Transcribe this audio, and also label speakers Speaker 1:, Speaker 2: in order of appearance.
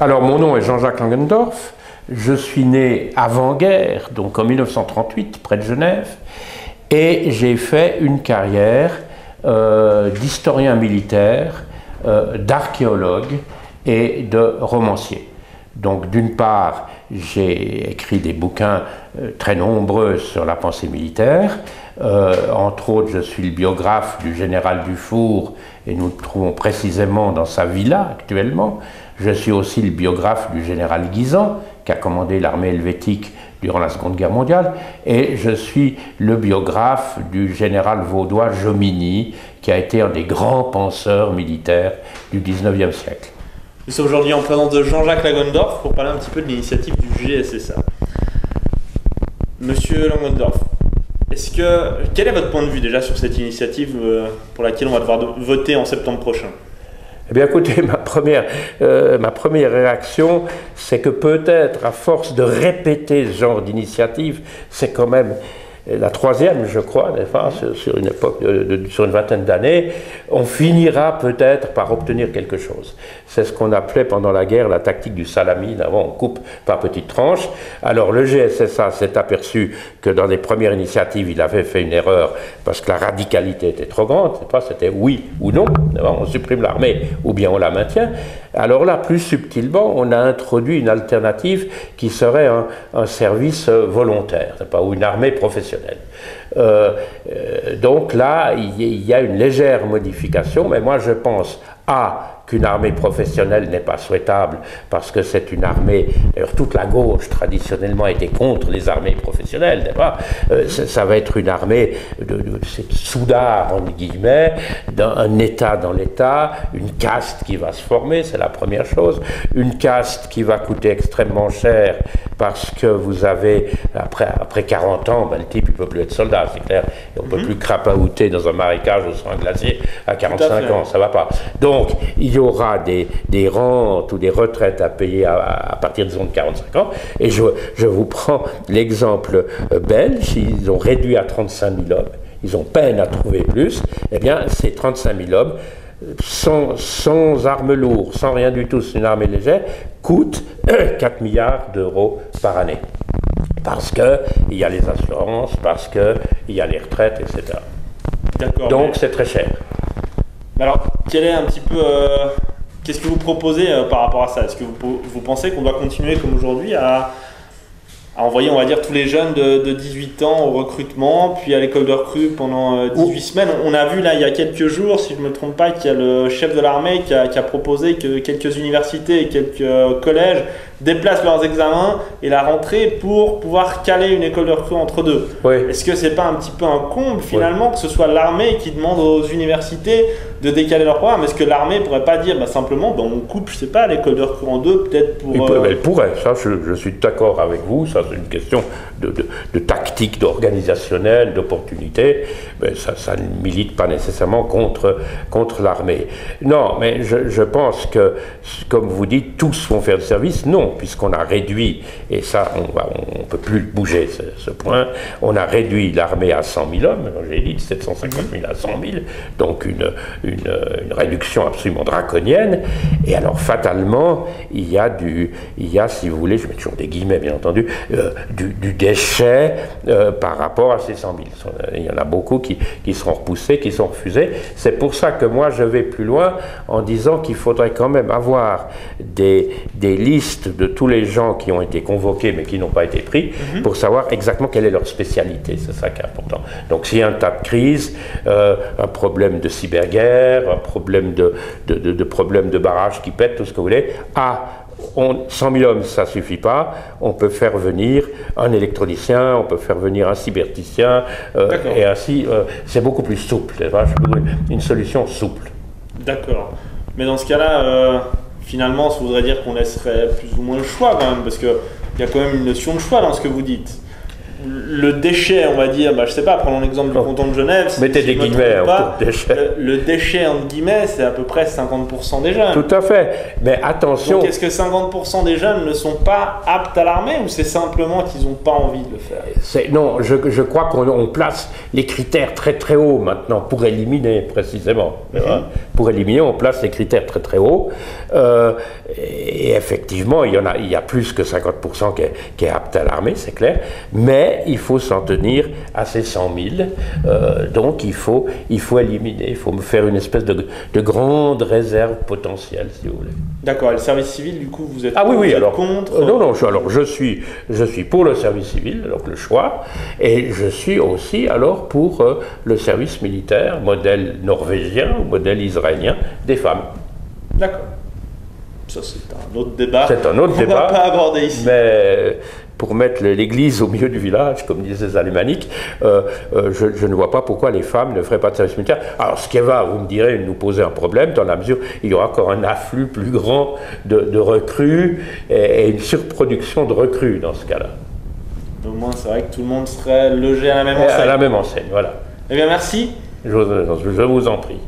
Speaker 1: Alors, mon nom est Jean-Jacques Langendorf. Je suis né avant-guerre, donc en 1938, près de Genève, et j'ai fait une carrière d'historien militaire, d'archéologue et de romancier. Donc, d'une part, j'ai écrit des bouquins très nombreux sur la pensée militaire. Entre autres, je suis le biographe du général Dufour, et nous le trouvons précisément dans sa villa actuellement. Je suis aussi le biographe du général Guisan, qui a commandé l'armée helvétique durant la Seconde Guerre mondiale, et je suis le biographe du général vaudois Jomini, qui a été un des grands penseurs militaires du XIXe siècle.
Speaker 2: Nous sommes aujourd'hui en présence de Jean-Jacques Langendorf pour parler un petit peu de l'initiative du GSSA. Monsieur Langendorf, quel est votre point de vue déjà sur cette initiative pour laquelle on va devoir voter en septembre prochain?
Speaker 1: Eh bien, écoutez, ma première réaction, c'est que peut-être, à force de répéter ce genre d'initiative, c'est quand même la troisième, je crois, sur une époque, sur une vingtaine d'années, on finira peut-être par obtenir quelque chose. C'est ce qu'on appelait pendant la guerre la tactique du salami. D'abord, on coupe par petites tranches. Alors, le GSSA s'est aperçu que dans les premières initiatives, il avait fait une erreur parce que la radicalité était trop grande. C'était oui ou non. On supprime l'armée ou bien on la maintient. Alors là, plus subtilement, on a introduit une alternative qui serait un service volontaire, ou une armée professionnelle. Donc là, il y a une légère modification, mais moi je pense qu'une armée professionnelle n'est pas souhaitable parce que c'est une armée, d'ailleurs toute la gauche traditionnellement était contre les armées professionnelles, ça va être une armée de soudards, entre guillemets, d'un État dans l'État, une caste qui va se former, c'est la première chose, une caste qui va coûter extrêmement cher parce que vous avez, après 40 ans, le type il ne peut plus être soldat, c'est clair, et on ne peut plus crapahuter dans un marécage ou sur un glacier à 45 ans, ça ne va pas. Donc, il y aura des rentes ou des retraites à payer à partir disons de 45 ans. Et je vous prends l'exemple belge, ils ont réduit à 35 000 hommes, ils ont peine à trouver plus. Eh bien, ces 35 000 hommes, sans armes lourdes, sans rien du tout, c'est une armée légère, coûtent 4 milliards d'euros par année. Parce qu'il y a les assurances, parce qu'il y a les retraites, etc. Donc, c'est très cher.
Speaker 2: Alors, quel est un petit peu, qu'est-ce que vous proposez par rapport à ça? Est-ce que vous pensez qu'on doit continuer comme aujourd'hui à envoyer, on va dire, tous les jeunes de 18 ans au recrutement, puis à l'école de recrue pendant 18 semaines? On a vu là, il y a quelques jours, si je ne me trompe pas, qu'il y a le chef de l'armée qui a proposé que quelques universités et quelques collèges déplacent leurs examens et la rentrée pour pouvoir caler une école de recrue entre deux. Oui. Est-ce que c'est pas un petit peu un comble finalement que ce soit l'armée qui demande aux universités de décaler leur programme? Est-ce que l'armée pourrait pas dire simplement on coupe, je sais pas, l'école de recrue en deux peut-être pour...
Speaker 1: Elle pourrait, ça je suis d'accord avec vous, ça c'est une question de tactique, d'organisationnel, d'opportunité, mais ça ne milite pas nécessairement contre l'armée. Non, mais je pense que, comme vous dites, tous vont faire du service. Non, puisqu'on a réduit, et ça on ne peut plus bouger ce point, on a réduit l'armée à 100 000 hommes, j'ai dit de 750 000 à 100 000, donc une réduction absolument draconienne, et alors fatalement il y a, si vous voulez, je mets toujours des guillemets bien entendu, du déchet par rapport à ces 100 000. Il y en a beaucoup qui seront repoussés, qui sont refusés. C'est pour ça que moi je vais plus loin en disant qu'il faudrait quand même avoir des listes de tous les gens qui ont été convoqués mais qui n'ont pas été pris pour savoir exactement quelle est leur spécialité. C'est ça qui est important. Donc s'il y a un tas de crises, un problème de cyberguerre, un problème de problème de barrage qui pète, tout ce que vous voulez, 100 000 hommes, ça ne suffit pas. On peut faire venir un électronicien, on peut faire venir un cyberticien, et ainsi, c'est beaucoup plus souple. Une solution souple.
Speaker 2: D'accord. Mais dans ce cas-là, finalement, ça voudrait dire qu'on laisserait plus ou moins le choix quand même, parce qu'il y a quand même une notion de choix dans ce que vous dites. le déchet, on va dire, je sais pas, prenons l'exemple du canton de Genève.
Speaker 1: Mettez des guillemets autour de déchet.
Speaker 2: Le déchet, entre guillemets, c'est à peu près 50% des jeunes.
Speaker 1: Tout à fait. Mais attention.
Speaker 2: Donc est-ce que 50% des jeunes ne sont pas aptes à l'armée ou c'est simplement qu'ils n'ont pas envie de le faire?
Speaker 1: Non, je crois qu'on place les critères très très hauts maintenant pour éliminer précisément. Pour éliminer, on place les critères très très hauts. Et effectivement, il y a plus que 50% qui est apte à l'armée, c'est clair. Mais il faut s'en tenir à ces 100 000. Donc il faut éliminer, il faut faire une espèce de grande réserve potentielle, si vous voulez.
Speaker 2: D'accord, et le service civil, du coup, vous êtes, contre
Speaker 1: non, je suis pour le service civil, donc le choix, et je suis aussi alors pour le service militaire, modèle norvégien ou modèle israélien, des femmes.
Speaker 2: D'accord. Ça, c'est un autre débat.
Speaker 1: C'est un autre débat.
Speaker 2: On ne va pas aborder ici.
Speaker 1: Mais pour mettre l'église au milieu du village, comme disaient les Alémaniques, je ne vois pas pourquoi les femmes ne feraient pas de service militaire. Alors, ce qui va, vous me direz, nous poser un problème, dans la mesure où il y aura encore un afflux plus grand de recrues et une surproduction de recrues dans ce cas-là.
Speaker 2: Au moins, c'est vrai que tout le monde serait logé à la même enseigne.
Speaker 1: À la même enseigne, voilà.
Speaker 2: Eh bien, merci.
Speaker 1: Je vous en prie.